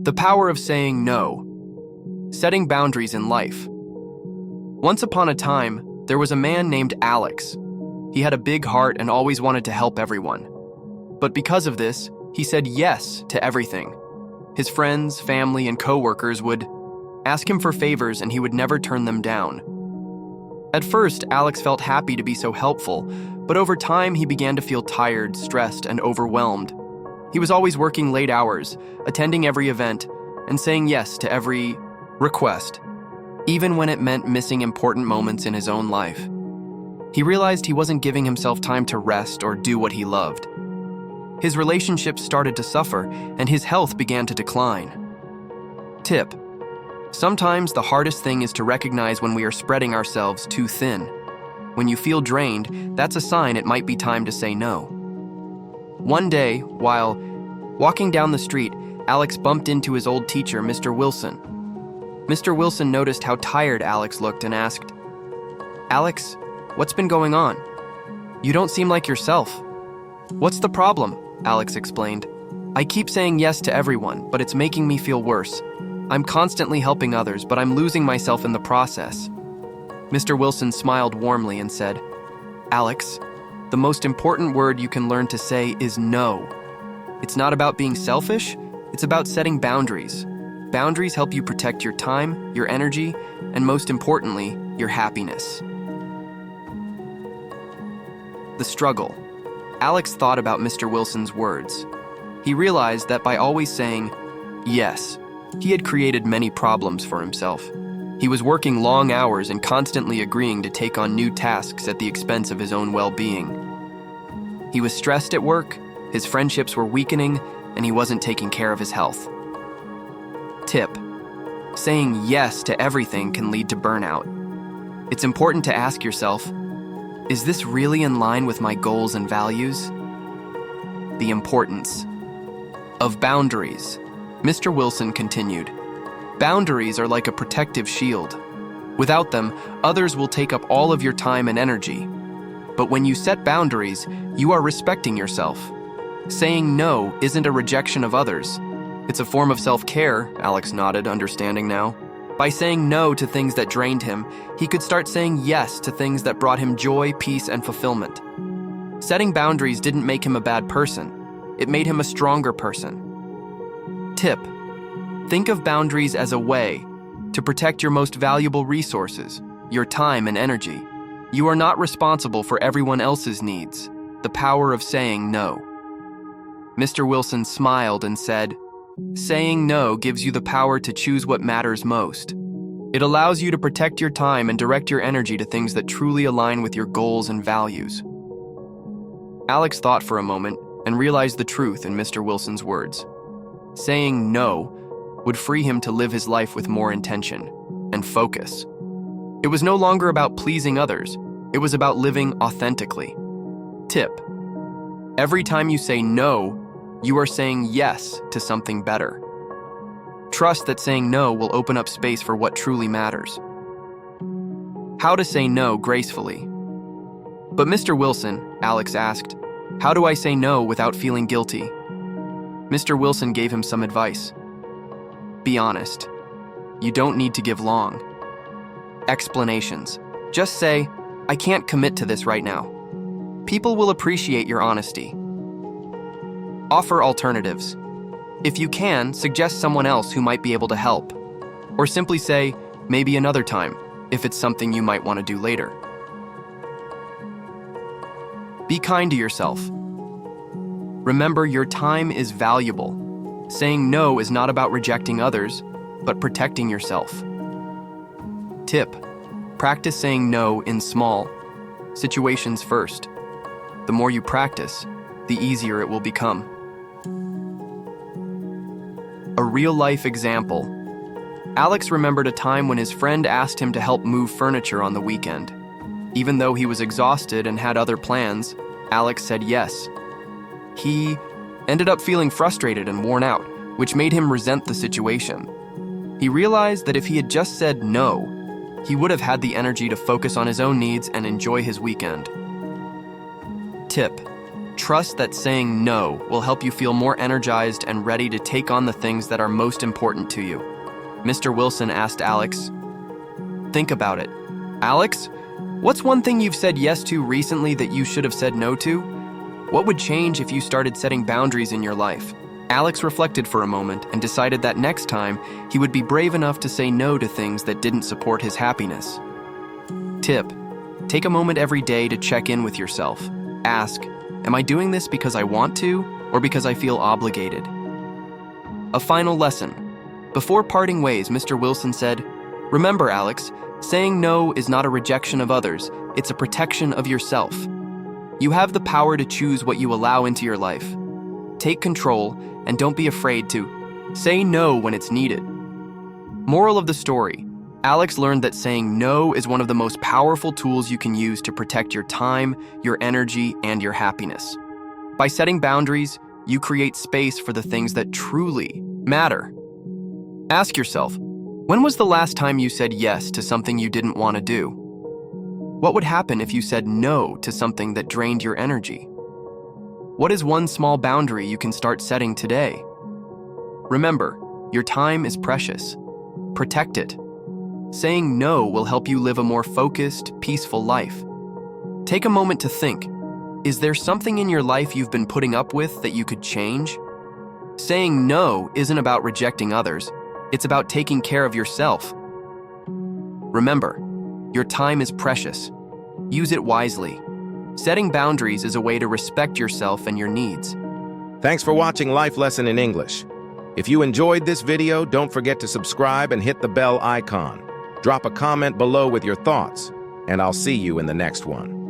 The power of saying no. Setting boundaries in life. Once upon a time, there was a man named Alex. He had a big heart and always wanted to help everyone. But because of this, he said yes to everything. His friends, family, and coworkers would ask him for favors and he would never turn them down. At first, Alex felt happy to be so helpful, but over time he began to feel tired, stressed, and overwhelmed. He was always working late hours, attending every event, and saying yes to every request, even when it meant missing important moments in his own life. He realized he wasn't giving himself time to rest or do what he loved. His relationships started to suffer, and his health began to decline. Tip: sometimes the hardest thing is to recognize when we are spreading ourselves too thin. When you feel drained, that's a sign it might be time to say no. One day, while walking down the street, Alex bumped into his old teacher, Mr. Wilson. Mr. Wilson noticed how tired Alex looked and asked, "Alex, what's been going on? You don't seem like yourself." "What's the problem?" Alex explained. "I keep saying yes to everyone, but it's making me feel worse. I'm constantly helping others, but I'm losing myself in the process." Mr. Wilson smiled warmly and said, "Alex, the most important word you can learn to say is no. It's not about being selfish, it's about setting boundaries. Boundaries help you protect your time, your energy, and most importantly, your happiness." The struggle. Alex thought about Mr. Wilson's words. He realized that by always saying yes, he had created many problems for himself. He was working long hours and constantly agreeing to take on new tasks at the expense of his own well-being. He was stressed at work, his friendships were weakening, and he wasn't taking care of his health. Tip: saying yes to everything can lead to burnout. It's important to ask yourself, is this really in line with my goals and values? The importance of boundaries. Mr. Wilson continued, "Boundaries are like a protective shield. Without them, others will take up all of your time and energy. But when you set boundaries, you are respecting yourself. Saying no isn't a rejection of others. It's a form of self-care," Alex nodded, understanding now. By saying no to things that drained him, he could start saying yes to things that brought him joy, peace, and fulfillment. Setting boundaries didn't make him a bad person. It made him a stronger person. Tip: think of boundaries as a way to protect your most valuable resources, your time and energy. You are not responsible for everyone else's needs. The power of saying no. Mr. Wilson smiled and said, "Saying no gives you the power to choose what matters most. It allows you to protect your time and direct your energy to things that truly align with your goals and values." Alex thought for a moment and realized the truth in Mr. Wilson's words. Saying no would free him to live his life with more intention and focus. It was no longer about pleasing others. It was about living authentically. Tip: every time you say no, you are saying yes to something better. Trust that saying no will open up space for what truly matters. How to say no gracefully. "But Mr. Wilson," Alex asked, "how do I say no without feeling guilty?" Mr. Wilson gave him some advice. Be honest. You don't need to give long explanations. Just say, "I can't commit to this right now." People will appreciate your honesty. Offer alternatives. If you can, suggest someone else who might be able to help. Or simply say, "maybe another time," if it's something you might want to do later. Be kind to yourself. Remember, your time is valuable. Saying no is not about rejecting others, but protecting yourself. Tip: practice saying no in small situations first. The more you practice, the easier it will become. A real-life example. Alex remembered a time when his friend asked him to help move furniture on the weekend. Even though he was exhausted and had other plans, Alex said yes. He ended up feeling frustrated and worn out, which made him resent the situation. He realized that if he had just said no, he would have had the energy to focus on his own needs and enjoy his weekend. Tip: Trust that saying no will help you feel more energized and ready to take on the things that are most important to you. Mr. Wilson asked Alex, "Think about it. Alex, what's one thing you've said yes to recently that you should have said no to? What would change if you started setting boundaries in your life?" Alex reflected for a moment and decided that next time he would be brave enough to say no to things that didn't support his happiness. Tip: take a moment every day to check in with yourself. Ask, am I doing this because I want to or because I feel obligated? A final lesson. Before parting ways, Mr. Wilson said, "Remember, Alex, saying no is not a rejection of others, it's a protection of yourself. You have the power to choose what you allow into your life. Take control and don't be afraid to say no when it's needed." Moral of the story: Alex learned that saying no is one of the most powerful tools you can use to protect your time, your energy, and your happiness. By setting boundaries, you create space for the things that truly matter. Ask yourself, when was the last time you said yes to something you didn't want to do? What would happen if you said no to something that drained your energy? What is one small boundary you can start setting today? Remember, your time is precious. Protect it. Saying no will help you live a more focused, peaceful life. Take a moment to think, is there something in your life you've been putting up with that you could change? Saying no isn't about rejecting others, it's about taking care of yourself. Remember, your time is precious. Use it wisely. Setting boundaries is a way to respect yourself and your needs. Thanks for watching Life Lesson in English. If you enjoyed this video, don't forget to subscribe and hit the bell icon. Drop a comment below with your thoughts, and I'll see you in the next one.